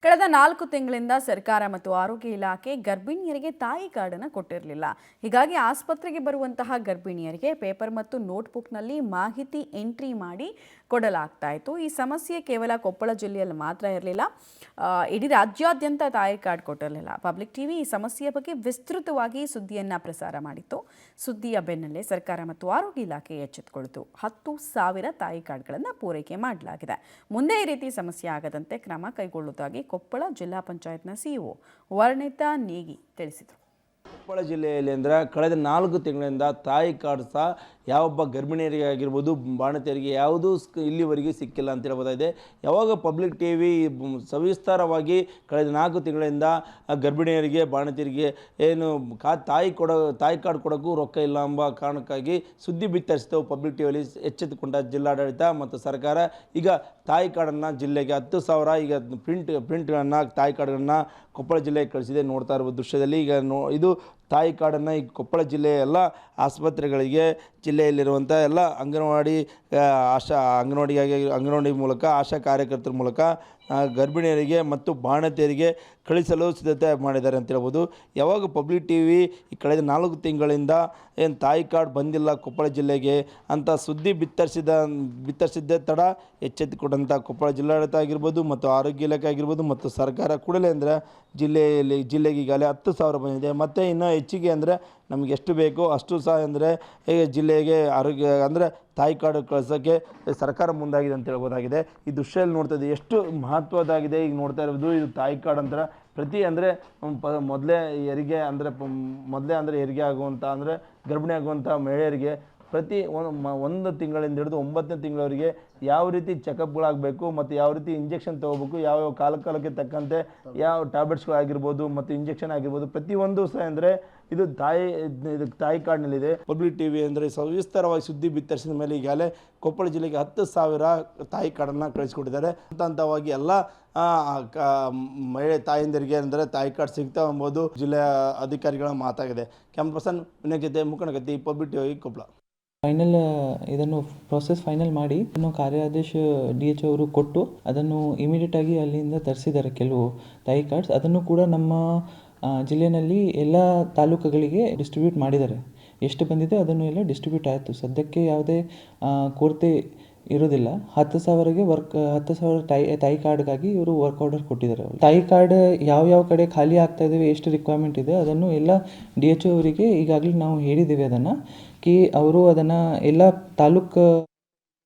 ಕಳೆದ 4 ತಿಂಗಳಿಂದ ಸರ್ಕಾರ ಮತ್ತು ಆರೋಗ್ಯ ಇಲಾಖೆ ಗರ್ಭಿಣಿಯರಿಗೆ ತಾಯಿ ಕಾರ್ಡನ್ನು ಕೊಟ್ಟಿರಲಿಲ್ಲ. ಹೀಗಾಗಿ ಆಸ್ಪತ್ರೆಗೆ ಬರುವಂತಹ ಗರ್ಭಿಣಿಯರಿಗೆ ಪೇಪರ್ ಮತ್ತು ನೋಟ್ಬುಕ್ನಲ್ಲಿ ಮಾಹಿತಿ ಎಂಟ್ರಿ ಮಾಡಿ ಕೊಡಲಾಗ್ತಾ ಇತ್ತು. ಈ ಸಮಸ್ಯೆ ಕೇವಲ ಕೊಪ್ಪಳ ಜಿಲ್ಲೆಯಲ್ಲಿ ಮಾತ್ರ ಇರಲಿಲ್ಲ, ಇಡೀ ರಾಜ್ಯಾದ್ಯಂತ ತಾಯಿ ಕಾರ್ಡ್ ಕೊಟ್ಟಿರಲಿಲ್ಲ. ಪಬ್ಲಿಕ್ ಟಿವಿ ಈ ಸಮಸ್ಯೆಯ ಬಗ್ಗೆ ವಿಸ್ತೃತವಾಗಿ ಸುದ್ದಿಯನ್ನು ಪ್ರಸಾರ ಮಾಡಿತ್ತು. ಸುದ್ದಿಯ ಬೆನ್ನಲ್ಲೇ ಸರ್ಕಾರ ಮತ್ತು ಆರೋಗ್ಯ ಇಲಾಖೆ ಎಚ್ಚೆತ್ತುಕೊಂಡಿತು. 10,000 ತಾಯಿ ಕಾರ್ಡ್ಗಳನ್ನು ಪೂರೈಕೆ ಮಾಡಲಾಗಿದೆ. ಮುಂದೆ ಈ ರೀತಿ ಸಮಸ್ಯೆ ಆಗದಂತೆ ಕ್ರಮ ಕೈಗೊಳ್ಳುವುದಾಗಿ ಕೊಪ್ಪಳ ಜಿಲ್ಲಾ ಪಂಚಾಯತ್ನ ಸಿಇಒ ವರ್ಣಿತಾ ನೇಗಿ ತಿಳಿಸಿದರು. ಕೊಪ್ಪಳ ಜಿಲ್ಲೆಯಲ್ಲಿ ಅಂದರೆ ಕಳೆದ 4 ತಿಂಗಳಿಂದ ತಾಯಿ ಕಾರ್ಡ್ ಸಹ ಯಾವೊಬ್ಬ ಗರ್ಭಿಣಿಯರಿಗೆ ಆಗಿರ್ಬೋದು, ಬಾಣತಿಯರಿಗೆ ಯಾವುದೂ ಇಲ್ಲಿವರೆಗೆ ಸಿಕ್ಕಿಲ್ಲ ಅಂತ ಹೇಳ್ಬೋದಾಗಿದೆ. ಯಾವಾಗ ಪಬ್ಲಿಕ್ ಟಿವಿ ಸವಿಸ್ತಾರವಾಗಿ ಕಳೆದ 4 ತಿಂಗಳಿಂದ ಗರ್ಭಿಣಿಯರಿಗೆ, ಬಾಣತಿಯರಿಗೆ ಏನು ತಾಯಿ ಕಾರ್ಡ್ ಕೊಡೋಕ್ಕೂ ರೊಕ್ಕ ಇಲ್ಲ ಎಂಬ ಕಾರಣಕ್ಕಾಗಿ ಸುದ್ದಿ ಬಿತ್ತರಿಸಿತು. ಪಬ್ಲಿಕ್ ಟಿವಿಯಲ್ಲಿ ಎಚ್ಚೆತ್ತುಕೊಂಡ ಜಿಲ್ಲಾಡಳಿತ ಮತ್ತು ಸರ್ಕಾರ ಈಗ ತಾಯಿ ಕಾರ್ಡನ್ನು ಜಿಲ್ಲೆಗೆ 10,000 ಈಗ ಪ್ರಿಂಟ್ಗಳನ್ನು ತಾಯಿ ಕಾರ್ಡ್ಗಳನ್ನು ಕೊಪ್ಪಳ ಜಿಲ್ಲೆಗೆ ಕಳಿಸಿದೆ. ನೋಡ್ತಾ ಇರುವ ದೃಶ್ಯದಲ್ಲಿ ಈಗ ಇದು ತಾಯಿ ಕಾರ್ಡನ್ನು ಈ ಕೊಪ್ಪಳ ಜಿಲ್ಲೆಯ ಎಲ್ಲ ಆಸ್ಪತ್ರೆಗಳಿಗೆ, ಜಿಲ್ಲೆಯಲ್ಲಿರುವಂಥ ಎಲ್ಲ ಅಂಗನವಾಡಿ ಮೂಲಕ, ಆಶಾ ಕಾರ್ಯಕರ್ತರ ಮೂಲಕ ಗರ್ಭಿಣಿಯರಿಗೆ ಮತ್ತು ಬಾಣತಿಯರಿಗೆ ಕಳಿಸಲು ಸಿದ್ಧತೆ ಮಾಡಿದ್ದಾರೆ ಅಂತ ಹೇಳ್ಬೋದು. ಯಾವಾಗ ಪಬ್ಲಿಕ್ ಟಿವಿ ಈ ಕಳೆದ 4 ತಿಂಗಳಿಂದ ಏನು ತಾಯಿ ಕಾರ್ಡ್ ಬಂದಿಲ್ಲ ಕೊಪ್ಪಳ ಜಿಲ್ಲೆಗೆ ಅಂತ ಸುದ್ದಿ ಬಿತ್ತರಿಸಿದ್ದೇ ತಡ ಎಚ್ಚೆತ್ತುಕೊಂಡಂಥ ಕೊಪ್ಪಳ ಜಿಲ್ಲಾಡಳಿತ ಆಗಿರ್ಬೋದು ಮತ್ತು ಆರೋಗ್ಯ ಇಲಾಖೆ ಆಗಿರ್ಬೋದು ಮತ್ತು ಸರ್ಕಾರ ಕೂಡಲೇ ಅಂದರೆ ಜಿಲ್ಲೆಗೆ ಈಗಾಗಲೇ 10,000 ಬಂದಿದೆ. ಮತ್ತು ಇನ್ನೂ ಹೆಚ್ಚಿಗೆ ಅಂದರೆ ನಮಗೆ ಎಷ್ಟು ಬೇಕೋ ಅಷ್ಟು ಸಹ ಅಂದರೆ ಜಿಲ್ಲೆಗೆ ಆರೋಗ್ಯ ಅಂದರೆ ತಾಯಿ ಕಾರ್ಡ್ ಕಳ್ಸೋಕ್ಕೆ ಸರ್ಕಾರ ಮುಂದಾಗಿದೆ ಅಂತ ಹೇಳ್ಬೋದಾಗಿದೆ. ಈ ದೃಶ್ಯದಲ್ಲಿ ನೋಡ್ತಾ ಇದ್ದೀವಿ ಎಷ್ಟು ಮಹತ್ವದಾಗಿದೆ. ಈಗ ನೋಡ್ತಾ ಇರೋದು ಇದು ತಾಯಿ ಕಾರ್ಡ್ ಅಂತ ಪ್ರತಿ ಅಂದರೆ ಮೊದಲೇ ಹೆರಿಗೆ ಆಗುವಂಥ ಅಂದರೆ ಗರ್ಭಿಣಿ ಆಗುವಂಥ ಮಹಿಳೆಯರಿಗೆ ಪ್ರತಿ ಒಂದು ತಿಂಗಳಿಂದ ಹಿಡಿದು 9ನೇ ತಿಂಗಳವರೆಗೆ ಯಾವ ರೀತಿ ಚೆಕಪ್ಗಳಾಗಬೇಕು ಮತ್ತು ಯಾವ ರೀತಿ ಇಂಜೆಕ್ಷನ್ ತೊಗೋಬೇಕು, ಯಾವ ಕಾಲಕ್ಕೆ ತಕ್ಕಂತೆ ಯಾವ ಟ್ಯಾಬ್ಲೆಟ್ಸ್ಗಳಾಗಿರ್ಬೋದು ಮತ್ತು ಇಂಜೆಕ್ಷನ್ ಆಗಿರ್ಬೋದು ಪ್ರತಿಯೊಂದು ಸಹ ಅಂದರೆ ಇದು ತಾಯಿ ಕಾರ್ಡ್ನಲ್ಲಿದೆ. ಪಬ್ಲಿಕ್ ಟಿವಿ ಅಂದರೆ ಸವಿಸ್ತಾರವಾಗಿ ಸುದ್ದಿ ಬಿತ್ತರಿಸಿದ ಮೇಲೆ ಈಗಾಗಲೇ ಕೊಪ್ಪಳ ಜಿಲ್ಲೆಗೆ 10,000 ತಾಯಿ ಕಾರ್ಡನ್ನು ಕಳಿಸ್ಕೊಟ್ಟಿದ್ದಾರೆ. ಹಂತವಾಗಿ ಎಲ್ಲ ಮಹಿಳೆ ತಾಯಂದಿರಿಗೆ ಅಂದರೆ ತಾಯಿ ಕಾರ್ಡ್ ಸಿಗ್ತಾ ಎಂಬುದು ಜಿಲ್ಲೆಯ ಅಧಿಕಾರಿಗಳ ಮಾತಾಗಿದೆ. ಕ್ಯಾಮ್ರಾ ಪರ್ಸನ್ ವಿನಯ್ ಜೊತೆ ಮುಖಂಡಗತಿ, ಪಬ್ಲಿಕ್ ಟಿವಿ ಕೊಪ್ಪಳ. ಫೈನಲ್ ಇದನ್ನು ಪ್ರೋಸೆಸ್ ಫೈನಲ್ ಮಾಡಿ ಕಾರ್ಯಾದೇಶ DHO ಅವರು ಕೊಟ್ಟು ಅದನ್ನು ಇಮಿಡಿಯೇಟಾಗಿ ಅಲ್ಲಿಂದ ತರಿಸಿದ್ದಾರೆ ಕೆಲವು ತಾಯಿ ಕಾರ್ಡ್ಸ್. ಅದನ್ನು ಕೂಡ ನಮ್ಮ ಜಿಲ್ಲೆಯಲ್ಲಿ ಎಲ್ಲ ತಾಲೂಕುಗಳಿಗೆ ಡಿಸ್ಟ್ರಿಬ್ಯೂಟ್ ಮಾಡಿದ್ದಾರೆ. ಎಷ್ಟು ಬಂದಿದೆ ಅದನ್ನು ಎಲ್ಲ ಡಿಸ್ಟ್ರಿಬ್ಯೂಟ್ ಆಯಿತು. ಸದ್ಯಕ್ಕೆ ಯಾವುದೇ ಕೊರತೆ ಇರೋದಿಲ್ಲ. 10,000 ತಾಯಿ ಕಾರ್ಡ್ಗಾಗಿ ಇವರು ವರ್ಕ್ ಆರ್ಡರ್ ಕೊಟ್ಟಿದ್ದಾರೆ. ತಾಯಿ ಕಾರ್ಡ್ ಯಾವ ಕಡೆ ಖಾಲಿ ಆಗ್ತಾ ಇದ್ದೇವೆ, ಎಷ್ಟು ರಿಕ್ವೈರ್ಮೆಂಟ್ ಇದೆ ಅದನ್ನು ಎಲ್ಲ DHO ಅವರಿಗೆ ಈಗಾಗಲೇ ನಾವು ಹೇಳಿದ್ದೇವೆ. ಅವರು ಅದನ್ನು ಎಲ್ಲ ತಾಲೂಕು